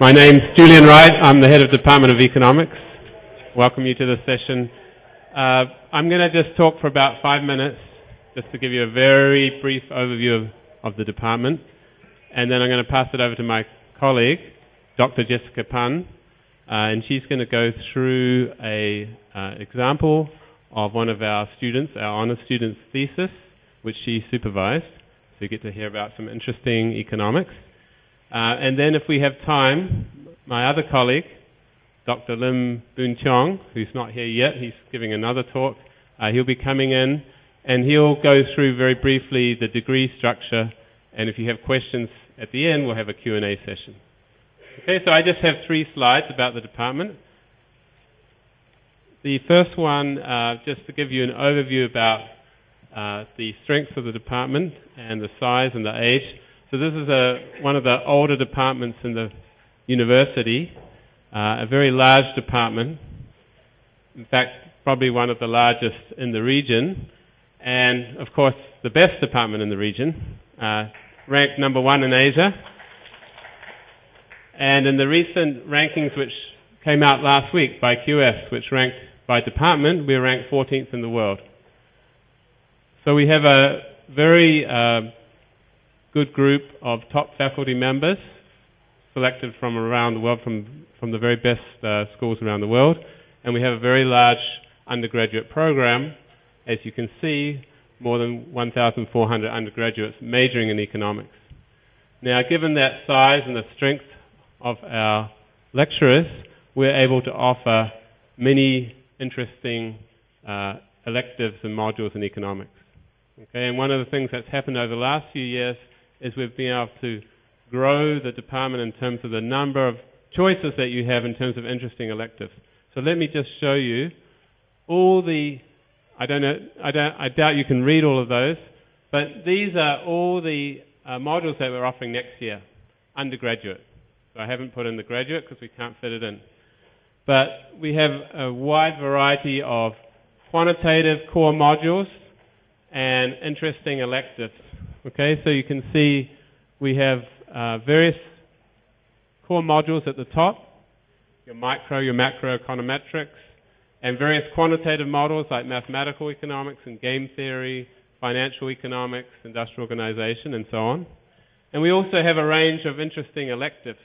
My name's Julian Wright. I'm the head of the Department of Economics. Welcome you to this session. I'm going to just talk for about 5 minutes, just to give you a very brief overview of the department. And then I'm going to pass it over to my colleague, Dr. Jessica Pan, and she's going to go through an example of one of our students, our honours student's thesis, which she supervised. So you get to hear about some interesting economics. And then if we have time, my other colleague, Dr. Lim Boon Chong, who's not here yet, he's giving another talk. He'll be coming in, and he'll go through very briefly the degree structure, and if you have questions at the end, we'll have a Q&A session. Okay, so I just have 3 slides about the department. The first one, just to give you an overview about the strengths of the department and the size and the age. So this is one of the older departments in the university, a very large department, in fact, probably one of the largest in the region, and of course the best department in the region, ranked number 1 in Asia. And in the recent rankings which came out last week by QS, which ranked by department, we ranked 14th in the world. So we have a very good group of top faculty members selected from around the world, from the very best schools around the world. And we have a very large undergraduate program. As you can see, more than 1,400 undergraduates majoring in economics. Now, given that size and the strength of our lecturers, we're able to offer many interesting electives and modules in economics. Okay, and one of the things that's happened over the last few years is we've been able to grow the department in terms of the number of choices that you have in terms of interesting electives. So let me just show you all the, I doubt you can read all of those, but these are all the modules that we're offering next year, undergraduate. So I haven't put in the graduate because we can't fit it in. But we have a wide variety of quantitative core modules and interesting electives. Okay, so you can see we have various core modules at the top, your micro, your macro econometrics, and various quantitative models like mathematical economics and game theory, financial economics, industrial organization, and so on. And we also have a range of interesting electives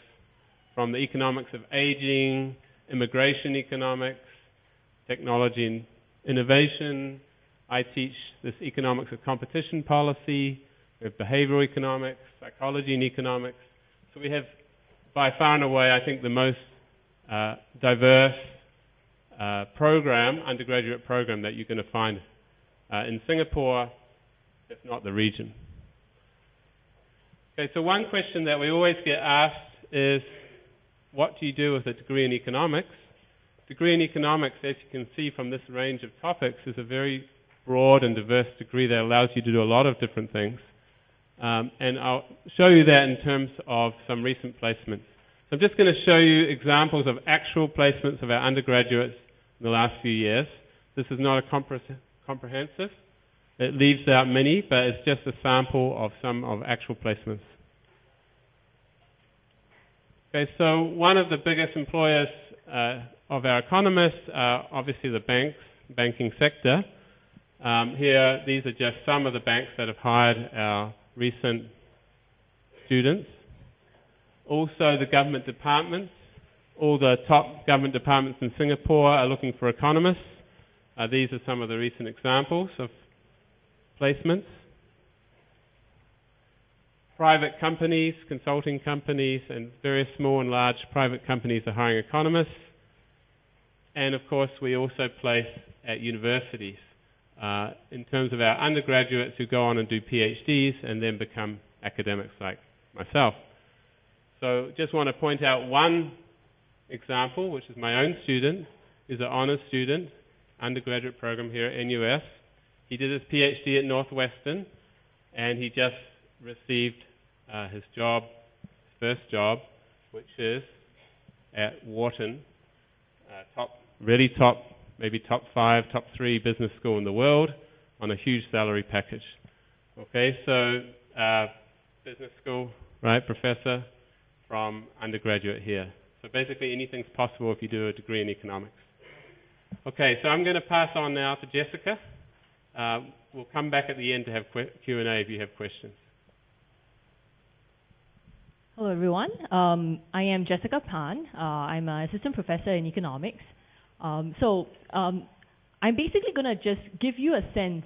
from the economics of aging, immigration economics, technology and innovation. I teach this economics of competition policy. We have behavioral economics, psychology and economics. So we have, by far and away, I think the most diverse undergraduate program that you're going to find in Singapore, if not the region. Okay, so one question that we always get asked is, what do you do with a degree in economics? Degree in economics, as you can see from this range of topics, is a very broad and diverse degree that allows you to do a lot of different things. And I'll show you that in terms of some recent placements. So I'm just going to show you examples of actual placements of our undergraduates in the last few years. This is not a comprehensive. It leaves out many, but it's just a sample of some of actual placements. Okay, so one of the biggest employers of our economists are obviously the banking sector. Here, these are just some of the banks that have hired our recent students. Also, the government departments. All the top government departments in Singapore are looking for economists. These are some of the recent examples of placements. Private companies, consulting companies, and various small and large private companies are hiring economists. And of course, we also place at universities in terms of our undergraduates who go on and do PhDs and then become academics like myself. So just want to point out one example, which is my own student, who's an honours student, undergraduate program here at NUS. He did his PhD at Northwestern, and he just received his first job, which is at Wharton, maybe top 5, top 3 business school in the world, on a huge salary package. Okay, so business school, right, professor from undergraduate here. So basically anything's possible if you do a degree in economics. Okay, so I'm going to pass on now to Jessica. We'll come back at the end to have Q&A if you have questions. Hello, everyone. I am Jessica Pan. I'm an assistant professor in economics. I'm basically going to just give you a sense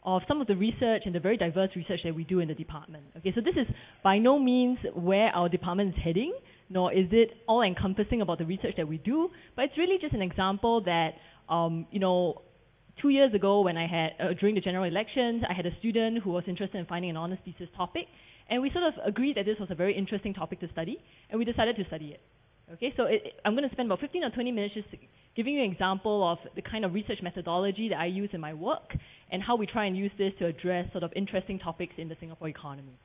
of some of the research and the very diverse research that we do in the department. Okay, so this is by no means where our department is heading, nor is it all-encompassing about the research that we do, but it's really just an example that, 2 years ago when I had, during the general elections, I had a student who was interested in finding an honors thesis topic, and we sort of agreed that this was a very interesting topic to study, and we decided to study it. Okay, so I'm going to spend about 15 or 20 minutes just giving you an example of the kind of research methodology that I use in my work and how we try and use this to address sort of interesting topics in the Singapore economy.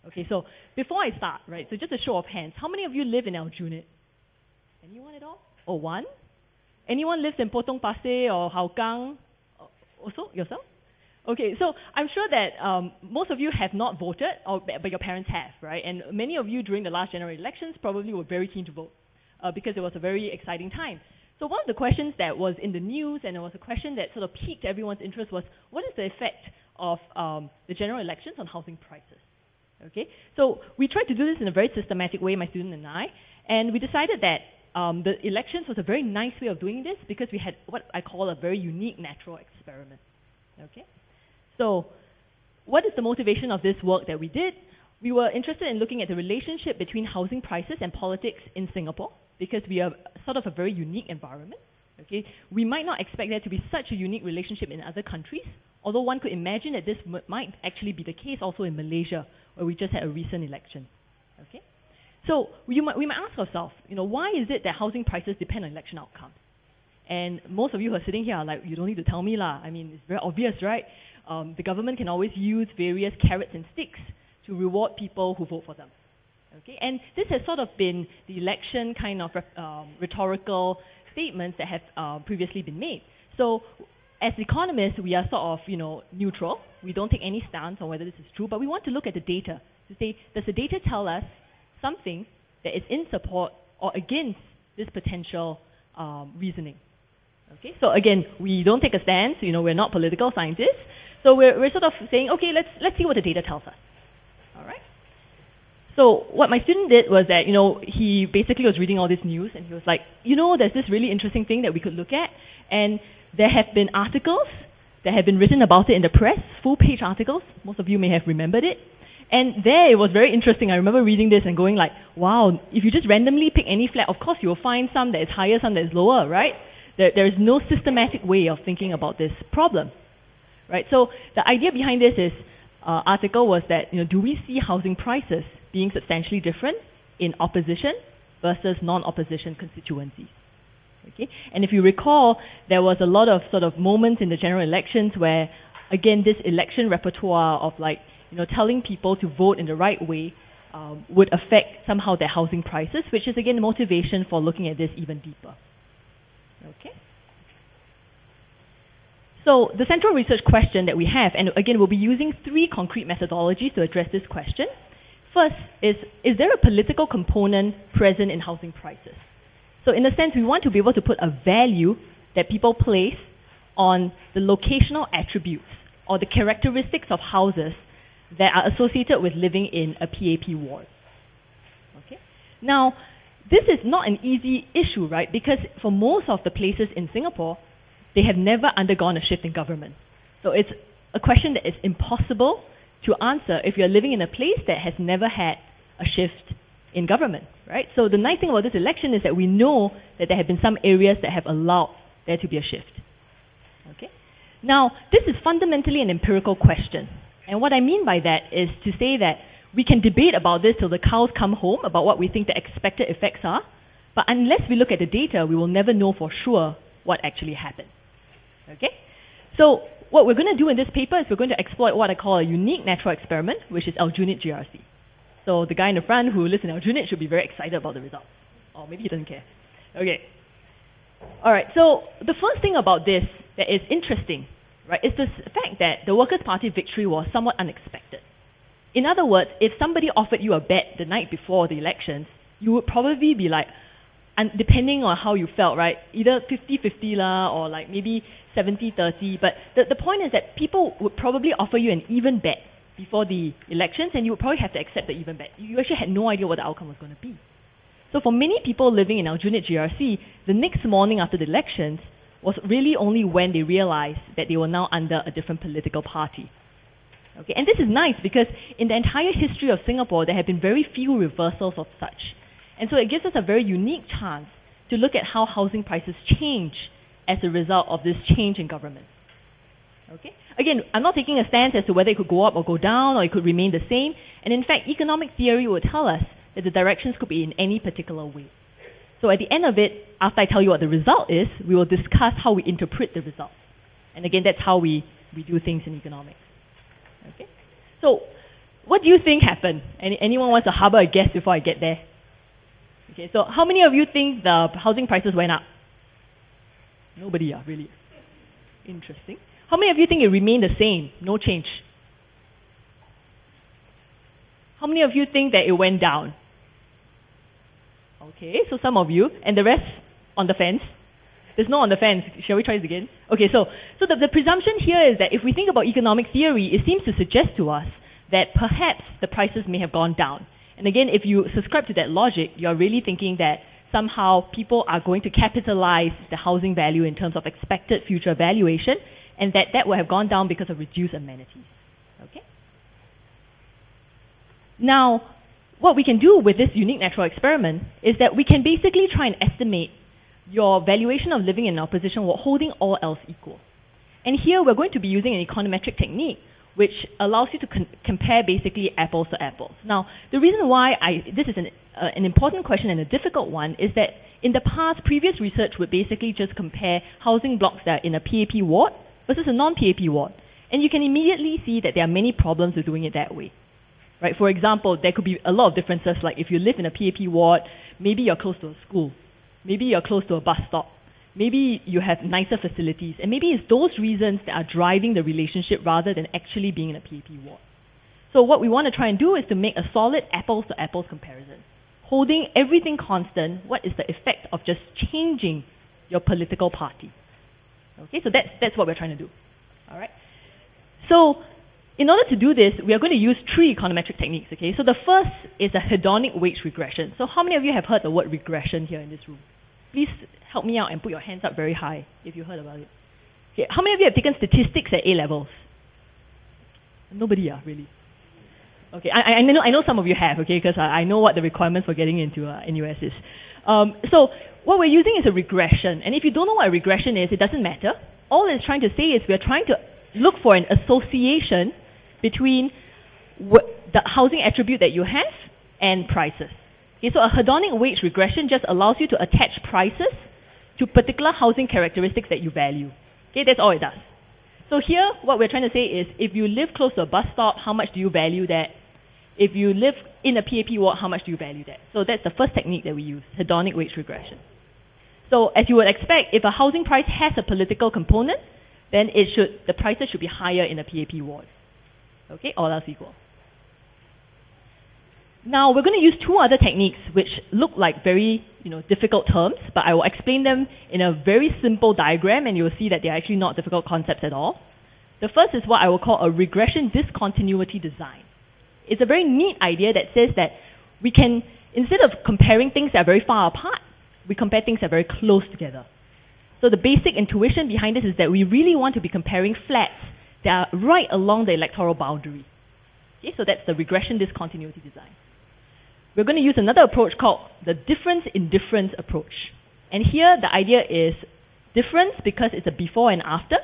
Okay, so before I start, right, so just a show of hands, how many of you live in Aljunied? Anyone at all? Or one? Anyone lives in Potong Pasir or Hougang? Also, yourself? Okay, so I'm sure that most of you have not voted, but your parents have, right? And many of you during the last general elections probably were very keen to vote because it was a very exciting time. So one of the questions that was in the news, and it was a question that sort of piqued everyone's interest, was what is the effect of the general elections on housing prices? Okay, so we tried to do this in a very systematic way, my student and I, and we decided that the elections was a very nice way of doing this because we had what I call a very unique natural experiment. Okay, so what is the motivation of this work that we did? We were interested in looking at the relationship between housing prices and politics in Singapore because we are sort of a very unique environment. Okay, we might not expect there to be such a unique relationship in other countries, although one could imagine that this might actually be the case also in Malaysia, where we just had a recent election. Okay, so we might ask ourselves, why is it that housing prices depend on election outcomes? And most of you who are sitting here are like, you don't need to tell me lah. I mean, it's very obvious, right? The government can always use various carrots and sticks to reward people who vote for them. Okay, and this has sort of been the election kind of rhetorical statements that have previously been made. So as economists, we are sort of, neutral. We don't take any stance on whether this is true, but we want to look at the data to say, does the data tell us something that is in support or against this potential reasoning? Okay, so again, we don't take a stance. We're not political scientists. So we're sort of saying, okay, let's see what the data tells us. All right. So what my student did was that, he basically was reading all this news and he was like, there's this really interesting thing that we could look at, and there have been articles that have been written about it in the press, full-page articles. Most of you may have remembered it. And there it was very interesting. I remember reading this and going like, wow, if you just randomly pick any flat, of course you will find some that is higher, some that is lower, right? There is no systematic way of thinking about this problem, right? So the idea behind this article was that, do we see housing prices being substantially different in opposition versus non-opposition constituencies? Okay, and if you recall, there was a lot of sort of moments in the general elections where, again, this election repertoire of telling people to vote in the right way would affect somehow their housing prices, which is again the motivation for looking at this even deeper. Okay. So the central research question that we have, and again we'll be using 3 concrete methodologies to address this question. First is there a political component present in housing prices? So in a sense, we want to be able to put a value that people place on the locational attributes or the characteristics of houses that are associated with living in a PAP ward. Okay. Now, this is not an easy issue, right? Because for most of the places in Singapore, they have never undergone a shift in government. So it's a question that is impossible to answer if you're living in a place that has never had a shift in government, right? So the nice thing about this election is that we know that there have been some areas that have allowed there to be a shift. Okay. Now, this is fundamentally an empirical question. And what I mean by that is to say that we can debate about this till the cows come home about what we think the expected effects are, but unless we look at the data, we will never know for sure what actually happened. Okay? So what we're going to do in this paper is we're going to exploit what I call a unique natural experiment, which is Aljunied GRC. So the guy in the front who lives in Aljunied should be very excited about the results. Or maybe he doesn't care. Okay. All right, so the first thing about this that is interesting, right, is the fact that the Workers' Party victory was somewhat unexpected. In other words, if somebody offered you a bet the night before the elections, you would probably be like, and depending on how you felt, right, either 50-50 or like maybe 70-30, but the point is that people would probably offer you an even bet before the elections, and you would probably have to accept the even bet. You actually had no idea what the outcome was going to be. So for many people living in Aljunied GRC, the next morning after the elections was really only when they realized that they were now under a different political party. Okay, and this is nice because in the entire history of Singapore, there have been very few reversals of such. And so it gives us a very unique chance to look at how housing prices change as a result of this change in government. Okay? Again, I'm not taking a stance as to whether it could go up or go down or it could remain the same. And in fact, economic theory would tell us that the directions could be in any particular way. So at the end of it, after I tell you what the result is, we will discuss how we interpret the results. And again, that's how we do things in economics. Okay? So what do you think happened? Anyone wants to harbor a guess before I get there? Okay, so how many of you think the housing prices went up? Nobody, really. Interesting. How many of you think it remained the same, no change? How many of you think that it went down? Okay, so some of you, and the rest on the fence. There's no on the fence. Shall we try this again? Okay, so the presumption here is that if we think about economic theory, it seems to suggest to us that perhaps the prices may have gone down. And again, if you subscribe to that logic, you're really thinking that somehow people are going to capitalize the housing value in terms of expected future valuation, and that will have gone down because of reduced amenities. Okay? Now, what we can do with this unique natural experiment is that we can basically try and estimate your valuation of living in opposition while holding all else equal. And here we're going to be using an econometric technique which allows you to compare basically apples to apples. Now, the reason why this is an important question and a difficult one is that in the past, previous research would basically just compare housing blocks that are in a PAP ward versus a non-PAP ward. And you can immediately see that there are many problems with doing it that way. Right? For example, there could be a lot of differences, like if you live in a PAP ward, maybe you're close to a school, maybe you're close to a bus stop, maybe you have nicer facilities, and maybe it's those reasons that are driving the relationship rather than actually being in a PAP ward. So what we want to try and do is to make a solid apples-to-apples comparison. Holding everything constant, what is the effect of just changing your political party? Okay, so that's what we're trying to do. All right. So in order to do this, we are going to use 3 econometric techniques. Okay, so the first is a hedonic wage regression. So how many of you have heard the word regression here in this room? Please help me out and put your hands up very high if you heard about it. Okay, how many of you have taken statistics at A-levels? Nobody, really. Okay, I know some of you have, okay, because I know what the requirements for getting into NUS is. So what we're using is a regression, and if you don't know what a regression is, it doesn't matter. All it's trying to say is we're trying to look for an association between the housing attribute that you have and prices. Okay, so a hedonic wage regression just allows you to attach prices to particular housing characteristics that you value. Okay, that's all it does. So here, what we're trying to say is, if you live close to a bus stop, how much do you value that? If you live in a PAP ward, how much do you value that? So that's the first technique that we use, hedonic wage regression. So as you would expect, if a housing price has a political component, then the prices should be higher in a PAP ward. Okay, all else equal. Now, we're going to use 2 other techniques which look like very difficult terms, but I will explain them in a very simple diagram, and you'll see that they're actually not difficult concepts at all. The first is what I will call a regression discontinuity design. It's a very neat idea that says that we can, instead of comparing things that are very far apart, we compare things that are very close together. So the basic intuition behind this is that we really want to be comparing flats that are right along the electoral boundary. Okay, so that's the regression discontinuity design. We're going to use another approach called the difference in difference approach. And here the idea is difference because it's a before and after.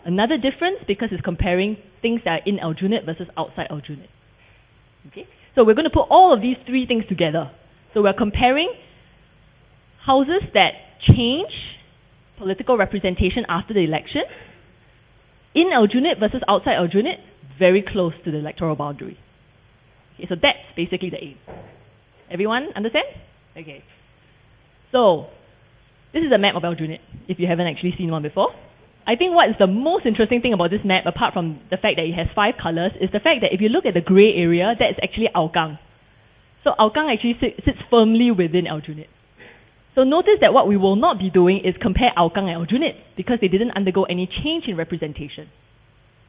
Another difference because it's comparing things that are in Aljunied versus outside Aljunied. Okay? So we're going to put all of these 3 things together. So we're comparing houses that change political representation after the election in Aljunied versus outside Aljunied, very close to the electoral boundary. Okay, so that's basically the aim. Everyone understand? Okay. So, this is a map of Aljunied, if you haven't actually seen one before. I think what is the most interesting thing about this map, apart from the fact that it has 5 colors, is the fact that if you look at the grey area, that's actually Hougang. So Hougang actually sits firmly within Aljunied. So notice that what we will not be doing is compare Hougang and Aljunied because they didn't undergo any change in representation.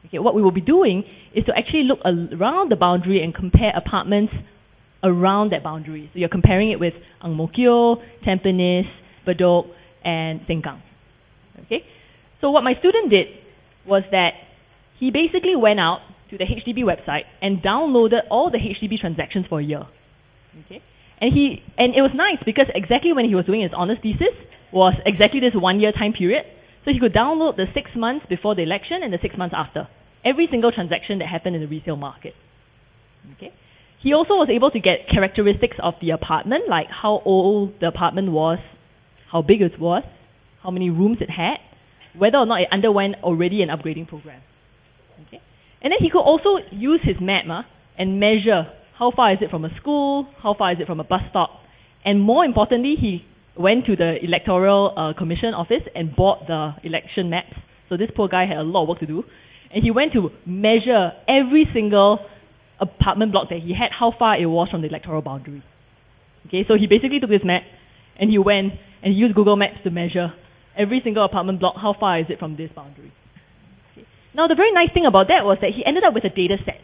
Okay, what we will be doing is to actually look around the boundary and compare apartments around that boundary. So you're comparing it with Ang Mo Kio, Tampines, Bedok, and Sengkang. Okay? So what my student did was that he basically went out to the HDB website and downloaded all the HDB transactions for a year. Okay? And it was nice because exactly when he was doing his honors thesis was exactly this 1 year time period. So he could download the 6 months before the election and the 6 months after. Every single transaction that happened in the resale market. Okay? He also was able to get characteristics of the apartment, like how old the apartment was, how big it was, how many rooms it had, whether or not it underwent already an upgrading program. Okay? And then he could also use his map and measure how far is it from a school, how far is it from a bus stop, and more importantly, he went to the Electoral Commission office and bought the election maps. So this poor guy had a lot of work to do. And he went to measure every single apartment block that he had, how far it was from the electoral boundary. Okay, so he basically took this map and he went and he used Google Maps to measure every single apartment block, how far is it from this boundary. Okay. Now the very nice thing about that was that he ended up with a data set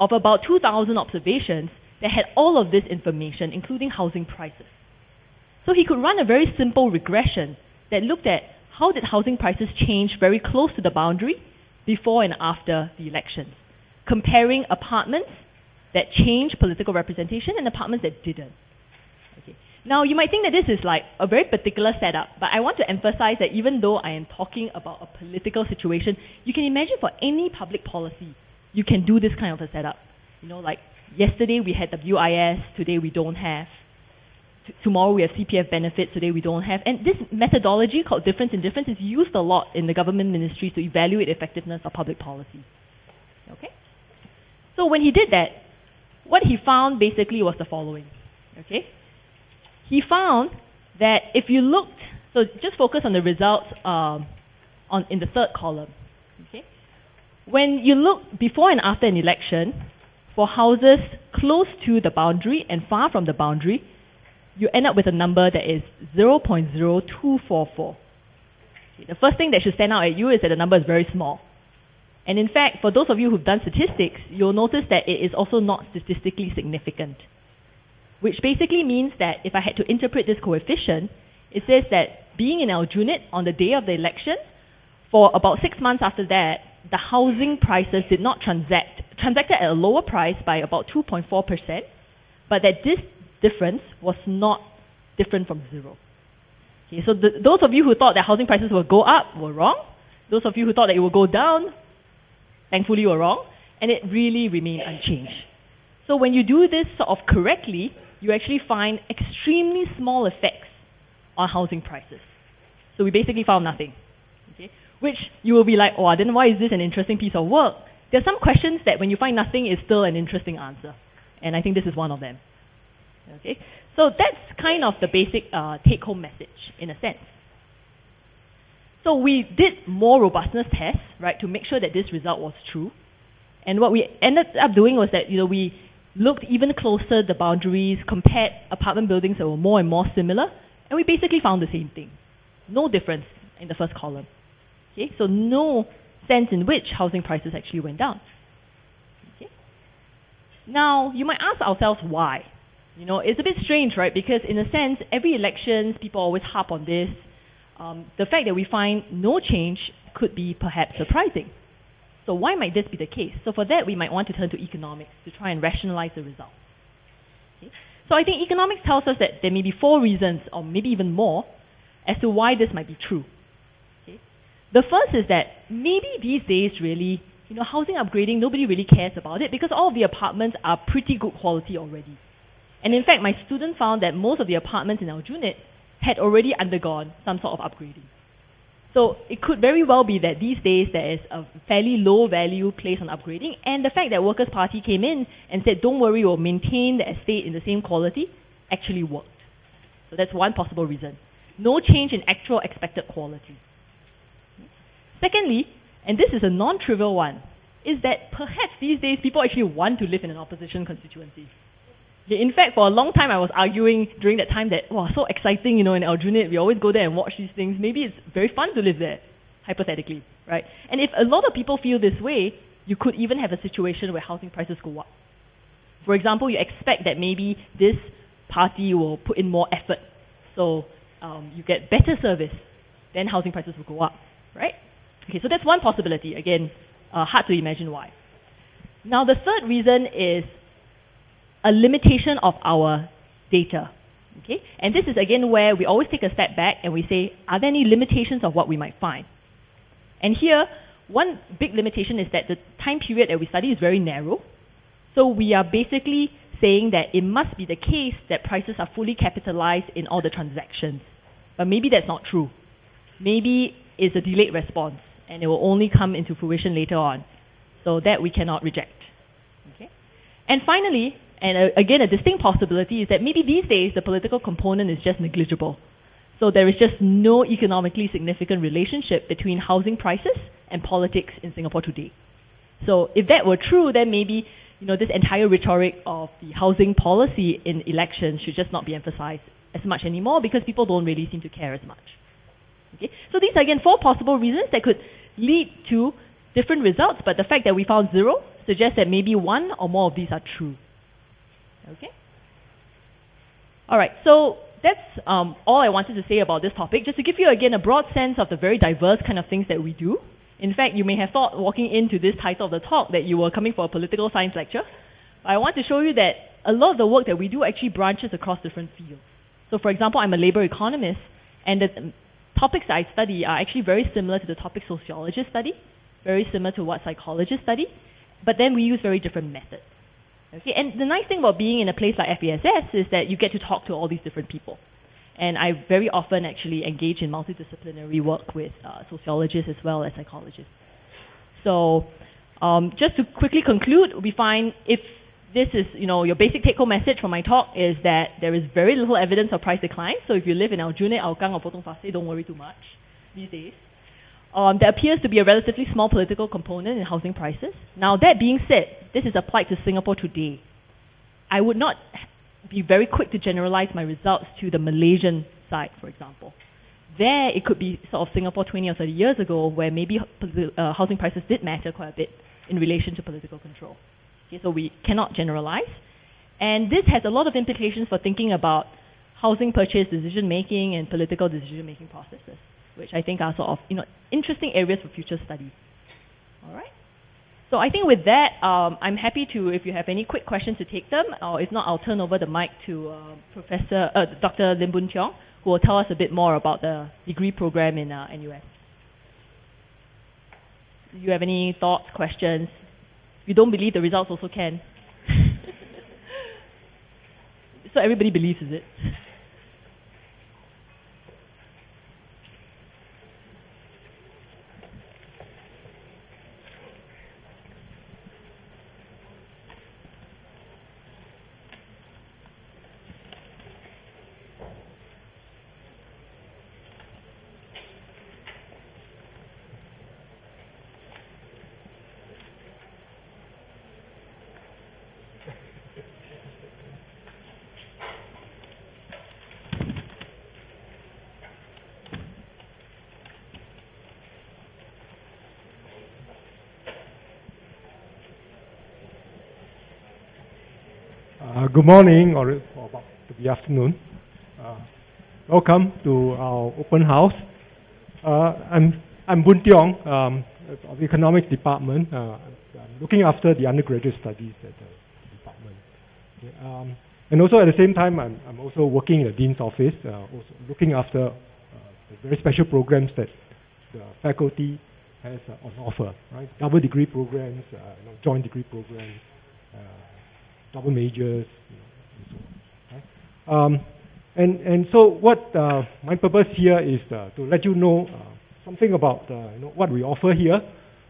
of about 2,000 observations that had all of this information, including housing prices. So he could run a very simple regression that looked at how did housing prices change very close to the boundary before and after the elections, comparing apartments that changed political representation and apartments that didn't. Okay. Now, you might think that this is like a very particular setup, but I want to emphasize that even though I am talking about a political situation, you can imagine for any public policy, you can do this kind of a setup. You know, like yesterday we had WIS, today we don't have. Tomorrow we have CPF benefits, today we don't have. And this methodology called difference in difference is used a lot in the government ministries to evaluate effectiveness of public policy. Okay? So when he did that, what he found basically was the following. Okay? He found that if you looked, so just focus on the results in the third column. Okay? When you look before and after an election, for houses close to the boundary and far from the boundary, you end up with a number that is 0.0244. Okay, the first thing that should stand out at you is that the number is very small. And in fact, for those of you who've done statistics, you'll notice that it is also not statistically significant. Which basically means that if I had to interpret this coefficient, it says that being in Aljunied on the day of the election, for about 6 months after that, the housing prices did not transacted at a lower price by about 2.4%, but that this difference was not different from zero. Okay, so those of you who thought that housing prices would go up were wrong. Those of you who thought that it would go down, thankfully were wrong, and it really remained unchanged. So when you do this sort of correctly, you actually find extremely small effects on housing prices. So we basically found nothing. Okay? Which you will be like, oh, then why is this an interesting piece of work? There are some questions that when you find nothing is still an interesting answer. And I think this is one of them. Okay, so that's kind of the basic take-home message in a sense. So we did more robustness tests, right, to make sure that this result was true. And what we ended up doing was that we looked even closer at the boundaries, compared apartment buildings that were more and more similar, and we basically found the same thing. No difference in the first column. Okay, so no sense in which housing prices actually went down. Okay. Now, you might ask ourselves why. It's a bit strange, right? Because in a sense, every election, people always harp on this. The fact that we find no change could be perhaps surprising. So why might this be the case? So for that, we might want to turn to economics to try and rationalize the results. Okay? So I think economics tells us that there may be 4 reasons, or maybe even more, as to why this might be true. Okay? The first is that maybe these days really, housing upgrading, nobody really cares about it because all of the apartments are pretty good quality already. And in fact, my student found that most of the apartments in Aljunied had already undergone some sort of upgrading. So it could very well be that these days there is a fairly low value placed on upgrading, and the fact that Workers' Party came in and said, don't worry, we'll maintain the estate in the same quality, actually worked. So that's one possible reason. No change in actual expected quality. Secondly, and this is a non-trivial one, is that perhaps these days people actually want to live in an opposition constituency. Okay, in fact, for a long time I was arguing during that time that, wow, so exciting, in Aljunied, we always go there and watch these things. Maybe it's very fun to live there, hypothetically, right? And if a lot of people feel this way, you could even have a situation where housing prices go up. For example, you expect that maybe this party will put in more effort, so you get better service, then housing prices will go up, right? Okay, so that's one possibility. Again, hard to imagine why. Now, the third reason is a limitation of our data. Okay? And this is again where we always take a step back and we say, are there any limitations of what we might find? And here, one big limitation is that the time period that we study is very narrow. So we are basically saying that it must be the case that prices are fully capitalized in all the transactions. But maybe that's not true. Maybe it's a delayed response and it will only come into fruition later on. So that we cannot reject. Okay? And finally, and again a distinct possibility, is that maybe these days the political component is just negligible. So there is just no economically significant relationship between housing prices and politics in Singapore today. So if that were true, then maybe this entire rhetoric of the housing policy in elections should just not be emphasized as much anymore because people don't really seem to care as much. Okay? So these are again 4 possible reasons that could lead to different results, but the fact that we found 0 suggests that maybe 1 or more of these are true. Okay? Alright, so that's all I wanted to say about this topic, just to give you again a broad sense of the very diverse kind of things that we do. In fact, you may have thought walking into this title of the talk that you were coming for a political science lecture. But I want to show you that a lot of the work that we do actually branches across different fields. So for example, I'm a labor economist, and the topics that I study are actually very similar to the topics sociologists study, very similar to what psychologists study, but then we use very different methods. Okay? And the nice thing about being in a place like FASS is that you get to talk to all these different people. And I very often actually engage in multidisciplinary work with sociologists as well as psychologists. So just to quickly conclude, we find if this is, your basic take-home message from my talk is that there is very little evidence of price decline. So if you live in Aljunied, Hougang or Potong Pasir, don't worry too much these days. There appears to be a relatively small political component in housing prices. Now, that being said, this is applied to Singapore today. I would not be very quick to generalize my results to the Malaysian side, for example. There, it could be sort of Singapore 20 or 30 years ago, where maybe housing prices did matter quite a bit in relation to political control. Okay, so we cannot generalize. And this has a lot of implications for thinking about housing purchase decision-making and political decision-making processes, which I think are sort of interesting areas for future study. All right? So I think with that, I'm happy to, if you have any quick questions, to take them, or if not, I'll turn over the mic to Dr. Lim Boon Tiong, who will tell us a bit more about the degree program in NUS. Do you have any thoughts, questions? If you don't believe, the results also can. So everybody believes, is it? Good morning, or about to be afternoon. Welcome to our open house. I'm Boon Tiong of the Economics Department. I'm looking after the undergraduate studies at the department. Okay, and also at the same time, I'm also working in the Dean's office, also looking after the very special programs that the faculty has on offer, right? Double degree programs, joint degree programs, double majors, and so on. Right? And so what my purpose here is to let you know something about what we offer here,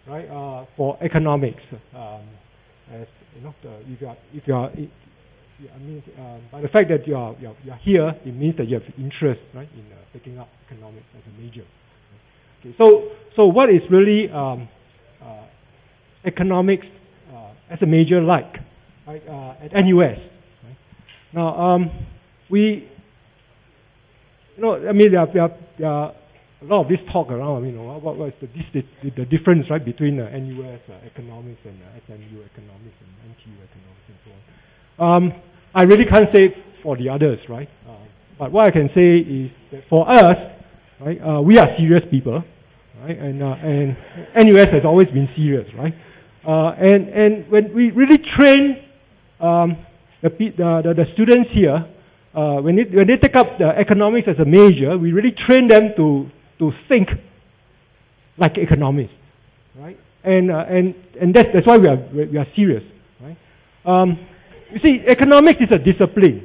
right? For economics, as by the fact that you are here, it means that you have interest, right, in picking up economics as a major. Okay, so what is really economics as a major like? Right, at NUS. Right? Now, I mean, there are a lot of this talk around, what is the difference, right, between NUS economics and SMU economics and NTU economics and so on. I really can't say for the others, right? But what I can say is that for us, right, we are serious people, right? And NUS has always been serious, right? And when we really train the students here, when they take up the economics as a major, we really train them to think like economists, right? And that's why we are serious, right? You see, economics is a discipline,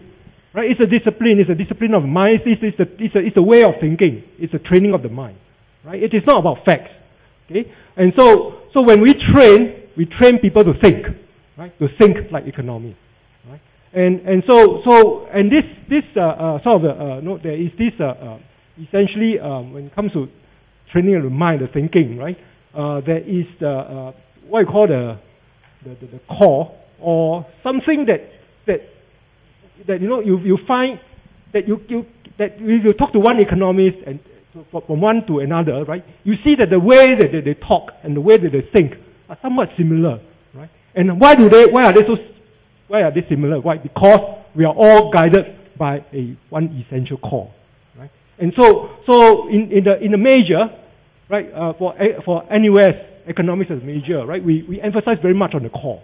right? It's a discipline. It's a discipline of mind. It's a way of thinking. It's a training of the mind, right? It is not about facts, okay? And so when we train people to think, right? To think like economists, right? And this sort of there is this essentially when it comes to training of the mind, the thinking, right? There is what you call the core, or something that you find that that if you talk to one economist and from one to another, right? You see that the way that they talk and the way that they think are somewhat similar, right? And why are they similar? Why? Because we are all guided by one essential core, right? And so in the major, right? For NUS economics as major, right? We emphasize very much on the core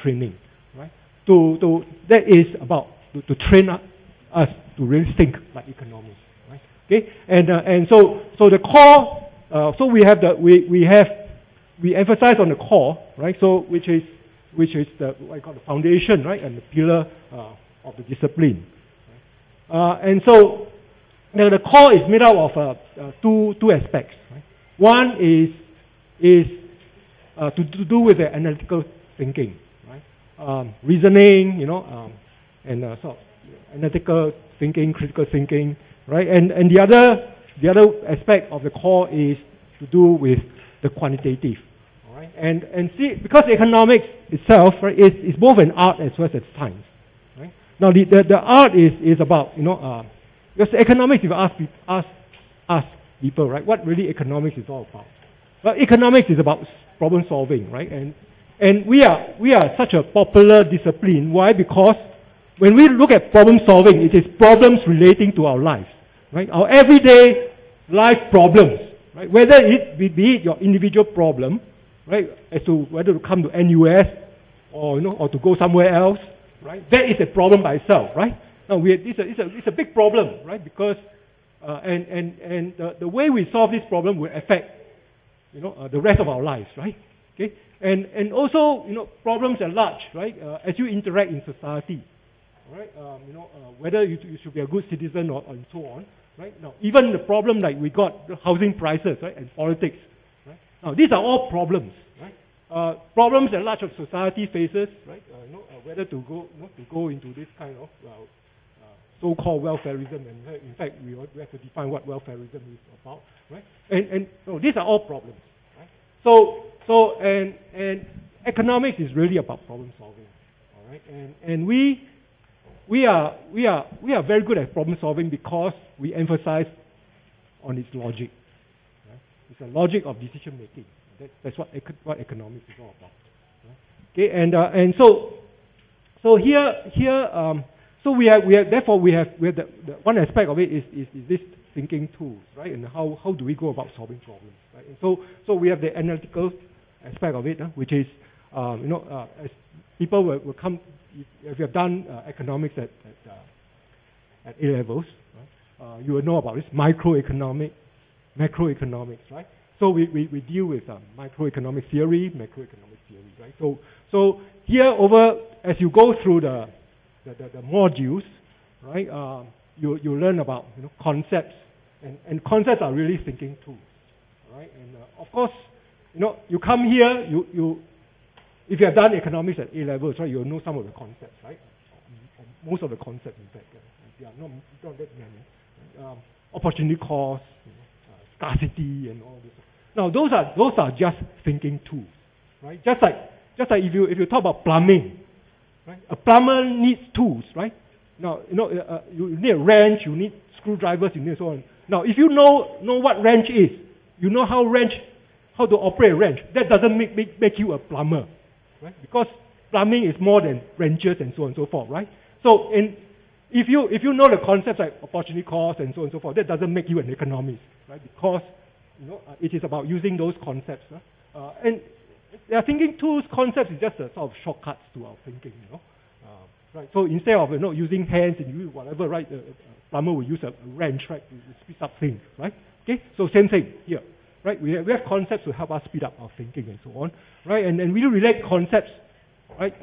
training, right? That is about to train us to really think like economists, right? Okay, and so the core, so we emphasize on the core, right? So which is the what I call the foundation, right, and the pillar of the discipline. Right? And so the core is made up of two aspects. Right? One is to do with the analytical thinking, right? Reasoning, and sort of analytical thinking, critical thinking, right? And the other aspect of the core is to do with the quantitative, all right? And see, because economics itself, right, is both an art as well as science, right? Now the art is about because economics, if you ask people, right, what really economics is all about? Well, economics is about problem solving, right? And we are such a popular discipline. Why? Because when we look at problem solving, it is problems relating to our lives, right? Our everyday life problems, right? Whether it be your individual problem, right, as to whether to come to NUS or or to go somewhere else, right? That is a problem by itself, right? Now it's a big problem, right? Because and the way we solve this problem will affect the rest of our lives, right? Okay, and also problems at large, right? As you interact in society, right? Whether you should be a good citizen or and so on, right? Now even the problem like we got the housing prices, right, and politics, right? Now these are all problems, right? Problems at large of society faces, right? Whether to go into this kind of so-called welfareism, and in fact we have to define what welfareism is about, right? And so these are all problems, right? So and economics is really about problem solving, all right? And we are very good at problem solving because we emphasize on its logic, right? It's a logic of decision making. That's what economics is all about, right? Okay, and so here. So we have the one aspect of it is this thinking tools, right? And how do we go about solving problems, right? And so we have the analytical aspect of it, which is as people will come, if you have done economics at A levels, right? You will know about this macroeconomics, right? So we deal with microeconomic theory, macroeconomic theory, right? So here over as you go through the modules, right? You learn about concepts, and concepts are really thinking tools, right? And of course, you come here, you if you have done economics at A levels, right? You'll know some of the concepts, right? Most of the concepts, in fact, yeah, not that many. Opportunity cost, scarcity, and all this. Now those are just thinking tools, right? Just like if you talk about plumbing. Right? A plumber needs tools, right? Now, you need a wrench, you need screwdrivers, you need so on. Now, if you know what wrench is, you know how to operate a wrench. That doesn't make you a plumber, right? Because plumbing is more than wrenches and so on and so forth, right? So, if you know the concepts like opportunity cost and so on and so forth, that doesn't make you an economist, right? Because it is about using those concepts, and their thinking tools concepts is just a sort of shortcuts to our thinking, right? So instead of using hands and use whatever, right? The plumber will use a wrench, right, to speed up things, right? Okay, so same thing here, right? We have concepts to help us speed up our thinking and so on, right? And we relate concepts, right,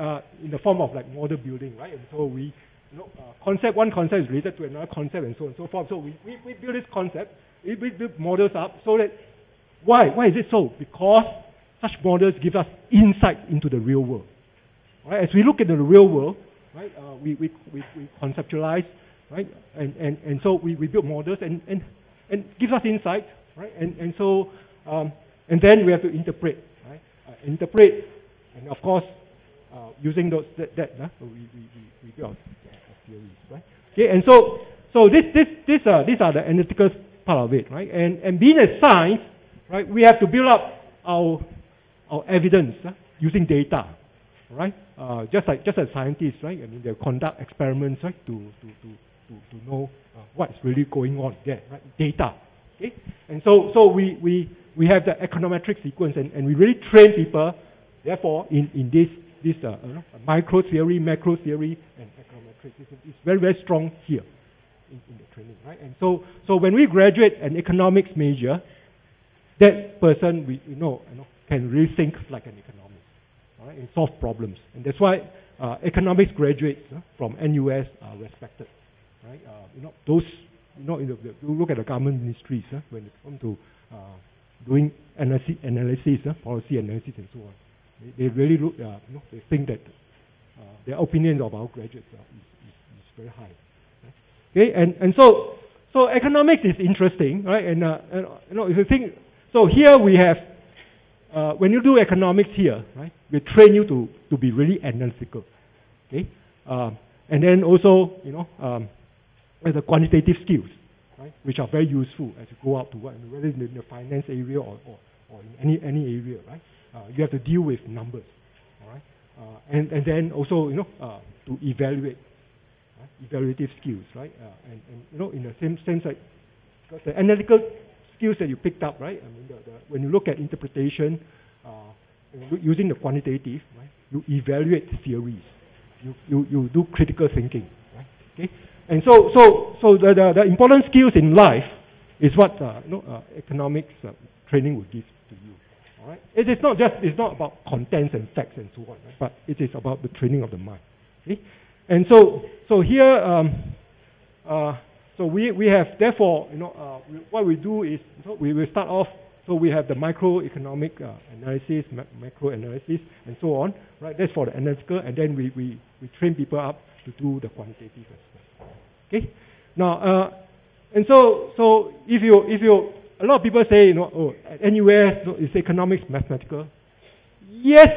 in the form of like model building, right? And so we, one concept is related to another concept and so on and so forth. So we build this concept, we build models up so that why is it so? Because such models give us insight into the real world, right? As we look into the real world, right, we conceptualize, right, and so we build models and gives us insight, right, and so and then we have to interpret, right, and of course using those we build theories, right? Okay, and so these are the analytical part of it, right? And being a science, right, we have to build up our evidence using data, right? Just as scientists, right? I mean, they conduct experiments, right, to know what's really going on there, right? Data, okay? And so we have the econometric sequence, and we really train people, therefore, in this micro theory, macro theory, and econometrics. It's very, very strong here in the training, right? And so when we graduate an economics major, that person we can really think like an economist, all right, and solve problems. And that's why economics graduates from NUS are respected, right? Those you look at the government ministries when it comes to doing analysis, policy analysis, and so on. They really look, they think that their opinion of our graduates is very high. Right? Okay, and so economics is interesting, right? And if you think, so here we have, when you do economics here, right, we train you to be really analytical, okay? And then also, the quantitative skills, right, which are very useful as you go out to work, whether in the finance area or in any area, right? You have to deal with numbers, all right? And then also, to evaluate, right? Evaluative skills, right? And in the same sense, like, because the analytical skills that you picked up, right? I mean, when you look at interpretation, using the quantitative, right? You evaluate theories, you do critical thinking, right? Okay, and so the important skills in life is what economics training will give to you. All right? It's not about contents and facts and so on, right? But it is about the training of the mind. Okay? And so here, so we have, therefore, what we do is, we will start off, so we have the microeconomic analysis, macro analysis, and so on, right? That's for the analytical, and then we train people up to do the quantitative as well. Okay? Now, and so if you a lot of people say, at NUS, is economics mathematical? Yes,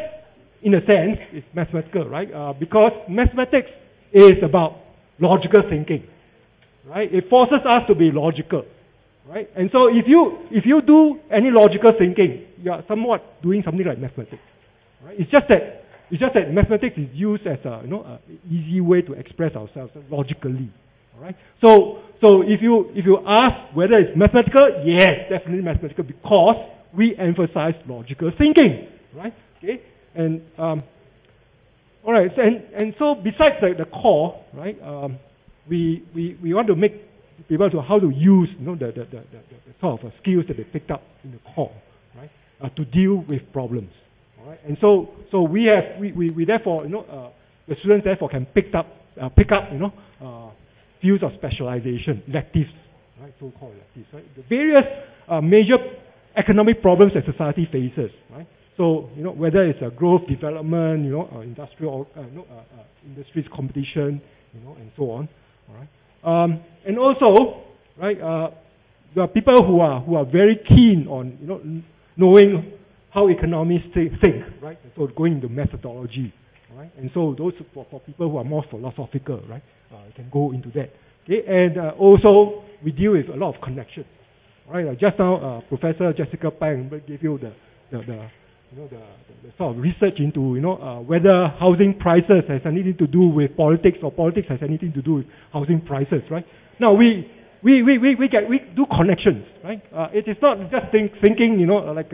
in a sense, it's mathematical, right? Because mathematics is about logical thinking, right? It forces us to be logical, right? And so if you do any logical thinking, you are somewhat doing something like mathematics, right? It's just that mathematics is used as a easy way to express ourselves logically. All right. So if you ask whether it's mathematical, yes, definitely mathematical, because we emphasize logical thinking, right? Okay. And all right. And so besides the core, right? We want to make people to how to use the sort of skills that they picked up in the core, right? To deal with problems. All right. And so we therefore the students therefore can pick up fields of specialization, electives, right? So-called electives, right? The various major economic problems that society faces, right? So whether it's a growth, development, industrial, industries competition, and so on, all right? And also, right? There are people who are very keen on knowing how economists think, right? So going into methodology, right? And so those for people who are more philosophical, right, can go into that. Okay, and also we deal with a lot of connections, right? Just now, Professor Jessica Pang gave you the sort of research into whether housing prices has anything to do with politics or politics has anything to do with housing prices, right? Now we do connections, right? It is not just thinking, like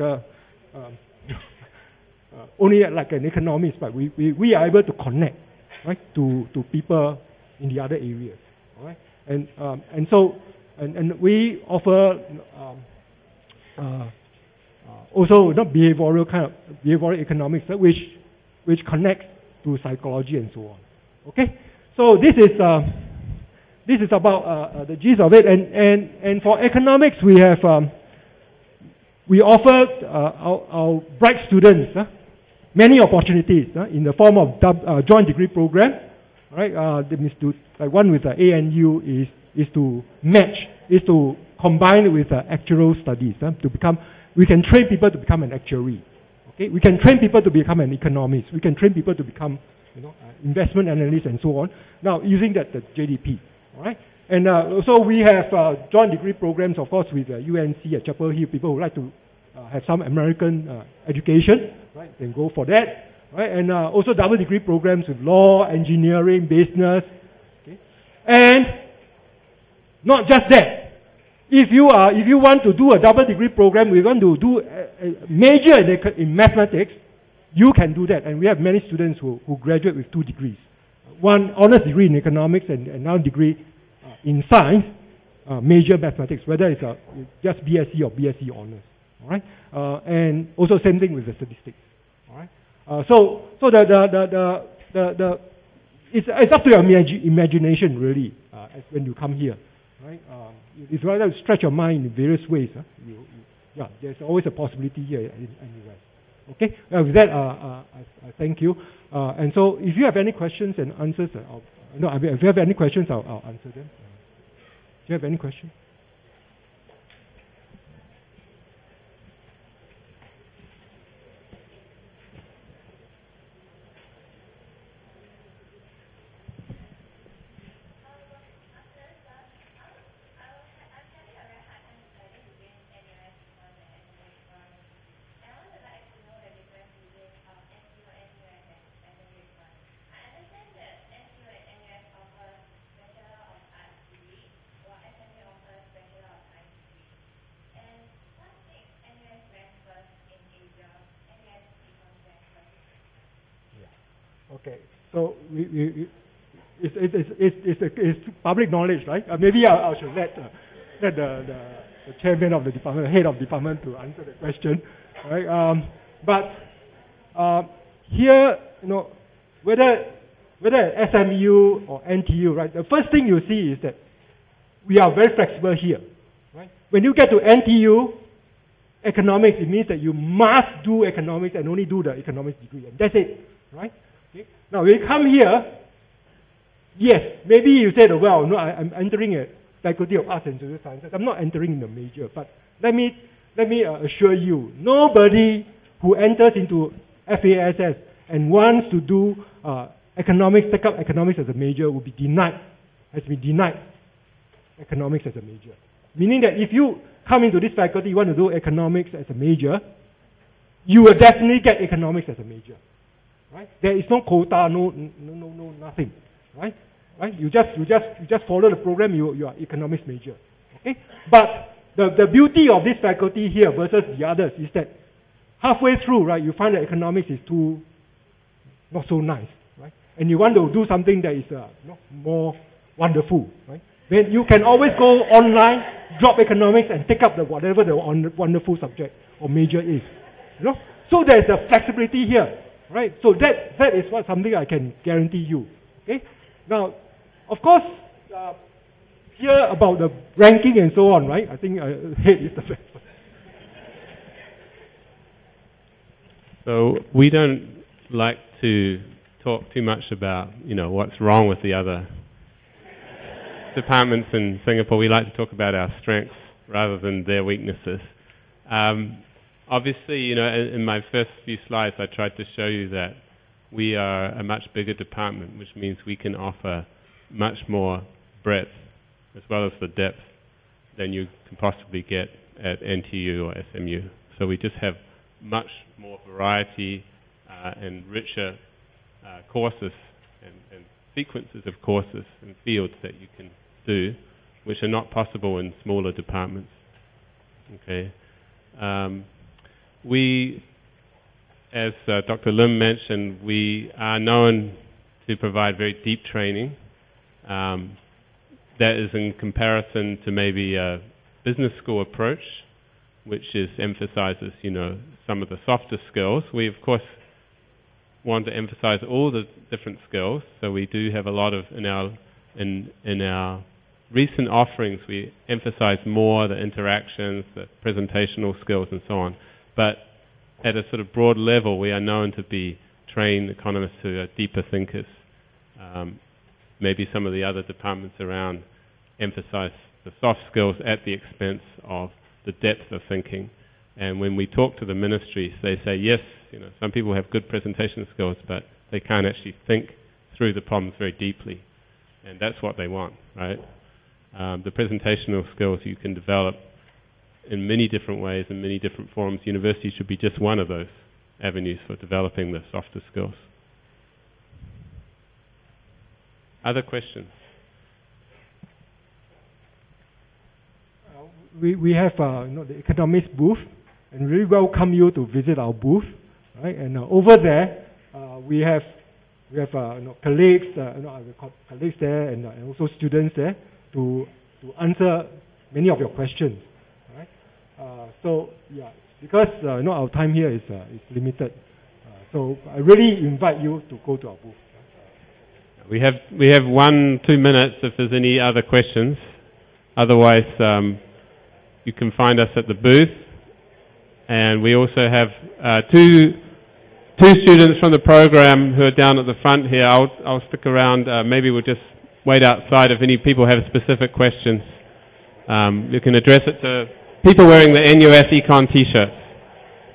only like an economist, but we are able to connect, right, to people in the other areas, all right? And so we offer also behavioral economics, which connects to psychology and so on. Okay, so this is about the gist of it, and for economics we offer our bright students many opportunities in the form of joint degree program, right? Like one with the ANU is to combine with actuarial studies to become. We can train people to become an actuary. Okay, we can train people to become an economist. We can train people to become, investment analysts and so on. Now, using the JDP, all right. And so we have joint degree programs, of course, with UNC at Chapel Hill. People who like to have some American education, right? Then go for that, right? And also double degree programs with law, engineering, business. Okay, and not just that. If you want to do a double degree program, we're going to do a major in mathematics, you can do that. And we have many students who graduate with 2 degrees. One honors degree in economics and another degree in science, major mathematics, whether it's just BSc or BSc honors. All right? And also same thing with the statistics. All right? So it's up to your imagination really when you come here. Right? If you want to stretch your mind in various ways, there's always a possibility here anyway. Okay? With that, I thank you. And so, if you have any questions and answers, if you have any questions, I'll answer them. Do you have any questions? Okay, so it's public knowledge, right? Maybe I should let the chairman of the department, the head of the department, to answer the question, right? But here, whether SMU or NTU, right? The first thing you see is that we are very flexible here, right? When you get to NTU economics, it means that you must do economics and only do the economics degree, and that's it, right? Okay. Now, when you come here, yes, maybe you say, well, no, I'm entering a faculty of arts and social sciences. I'm not entering the major, but let me assure you, nobody who enters into FASS and wants to do economics, take up economics as a major, has been denied economics as a major. Meaning that if you come into this faculty, you want to do economics as a major, you will definitely get economics as a major. Right? There is no quota, no nothing. Right? Right? You just follow the program, you are economics major. Okay? But the beauty of this faculty here versus the others is that halfway through, right, you find that economics is not so nice, right? And you want to do something that is more wonderful, right? Then you can always go online, drop economics, and take up whatever the wonderful subject or major is. So there's a flexibility here. Right, so that is something I can guarantee you. Okay, now, of course, here about the ranking and so on, right? I think head is the best. So we don't like to talk too much about what's wrong with the other departments in Singapore. We like to talk about our strengths rather than their weaknesses. Obviously, in my first few slides, I tried to show you that we are a much bigger department, which means we can offer much more breadth as well as the depth than you can possibly get at NTU or SMU. So we just have much more variety and richer courses and sequences of courses and fields that you can do, which are not possible in smaller departments. Okay. We, as Dr. Lim mentioned, we are known to provide very deep training. That is in comparison to maybe a business school approach, which emphasizes, some of the softer skills. We, of course, want to emphasize all the different skills. So we do have a lot of, in our recent offerings, we emphasize more the interactions, the presentational skills, and so on. But at a sort of broad level, we are known to be trained economists who are deeper thinkers. Maybe some of the other departments around emphasize the soft skills at the expense of the depth of thinking. And when we talk to the ministries, they say, yes, some people have good presentation skills, but they can't actually think through the problems very deeply. And that's what they want, right? The presentational skills you can develop in many different ways, in many different forms. University should be just one of those avenues for developing the softer skills. Other questions? We have the economics booth, and we welcome you to visit our booth, right? And over there, we have colleagues, colleagues there, and also students there to answer many of your questions, right? Because our time here is limited, so I really invite you to go to our booth. We have 1-2 minutes if there's any other questions. Otherwise, you can find us at the booth, and we also have two students from the program who are down at the front here. I'll stick around. Maybe we'll just wait outside if any people have specific questions. You can address it to people wearing the NUS Econ t-shirts.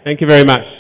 Thank you very much.